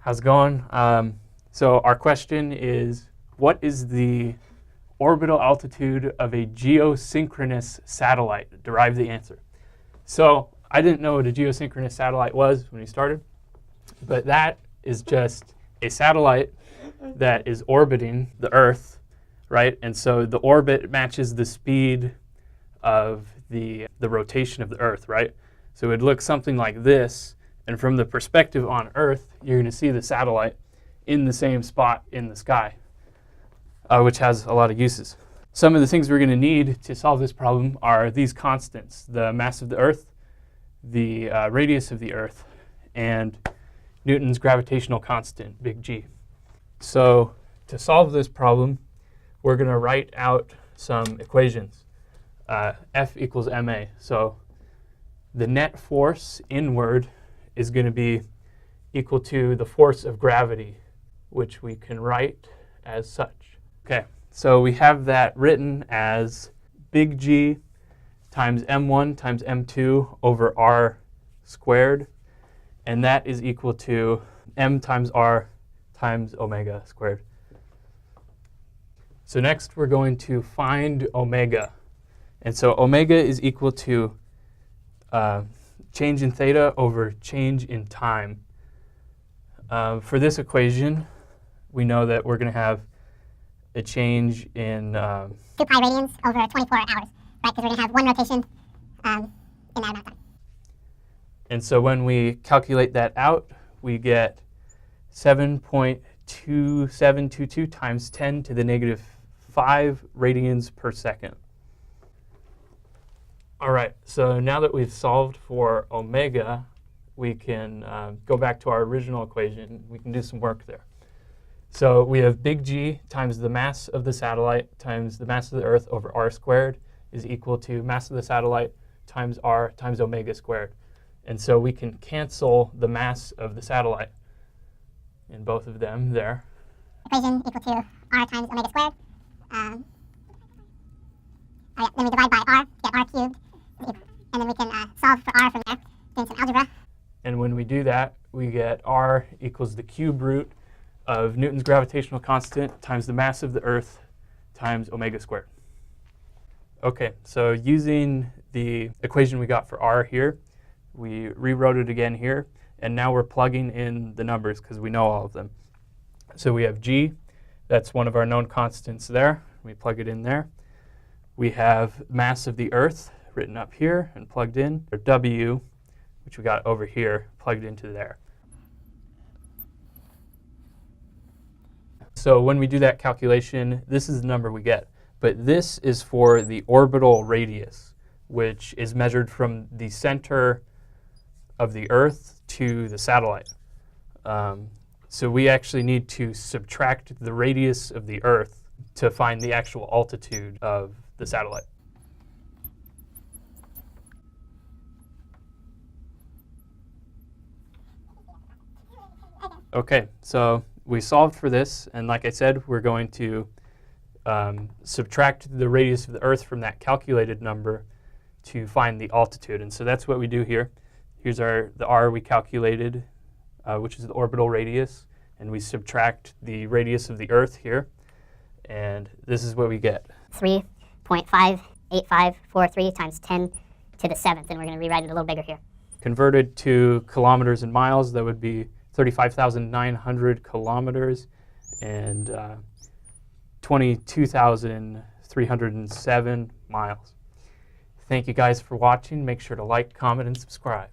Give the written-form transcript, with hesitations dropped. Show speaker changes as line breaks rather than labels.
How's it going? So our question is, what is the orbital altitude of a geosynchronous satellite? Derive the answer. So I didn't know what a geosynchronous satellite was when we started, but that is just a satellite that is orbiting the Earth, right? And so the orbit matches the speed of the rotation of the Earth, right? So it would look something like this, and from the perspective on Earth, you're going to see the satellite in the same spot in the sky, which has a lot of uses. Some of the things we're going to need to solve this problem are these constants: the mass of the Earth, the radius of the Earth, and Newton's gravitational constant, big G. So to solve this problem, we're going to write out some equations. F equals ma. So the net force inward is going to be equal to the force of gravity, which we can write as such. Okay, so we have that written as big G times m1 times m2 over r squared, and that is equal to m times r times omega squared. So next we're going to find omega. And so omega is equal to change in theta over change in time. For this equation, we know that we're going to have a change in
2 pi radians over 24 hours, right? Because we're going to have one rotation in that amount of time.
And so when we calculate that out, we get 7.2722 times 10 to the negative 5 radians per second. All right, so now that we've solved for omega, we can go back to our original equation. We can do some work there. So we have big G times the mass of the satellite times the mass of the Earth over r squared is equal to mass of the satellite times r times omega squared. And so we can cancel the mass of the satellite in both of them there.
Equation equal to r times omega squared. Then we divide by r, get r cubed. And then we can solve for r from there, doing some algebra.
And when we do that, we get r equals the cube root of Newton's gravitational constant times the mass of the Earth times omega squared. OK, so using the equation we got for r here, we rewrote it again here. And now we're plugging in the numbers because we know all of them. So we have g, that's one of our known constants there. We plug it in there. We have mass of the Earth written up here and plugged in, or W, which we got over here, plugged into there. So when we do that calculation, this is the number we get. But this is for the orbital radius, which is measured from the center of the Earth to the satellite. So we actually need to subtract the radius of the Earth to find the actual altitude of the satellite. OK, so we solved for this, and like I said, we're going to subtract the radius of the Earth from that calculated number to find the altitude. And so that's what we do here. Here's the r we calculated, which is the orbital radius, and we subtract the radius of the Earth here, and this is what we get.
3.58543 times 10 to the 7th, and we're going to rewrite it a little bigger here.
Converted to kilometers and miles, that would be 35,900 kilometers and 22,307 miles. Thank you guys for watching. Make sure to like, comment, and subscribe.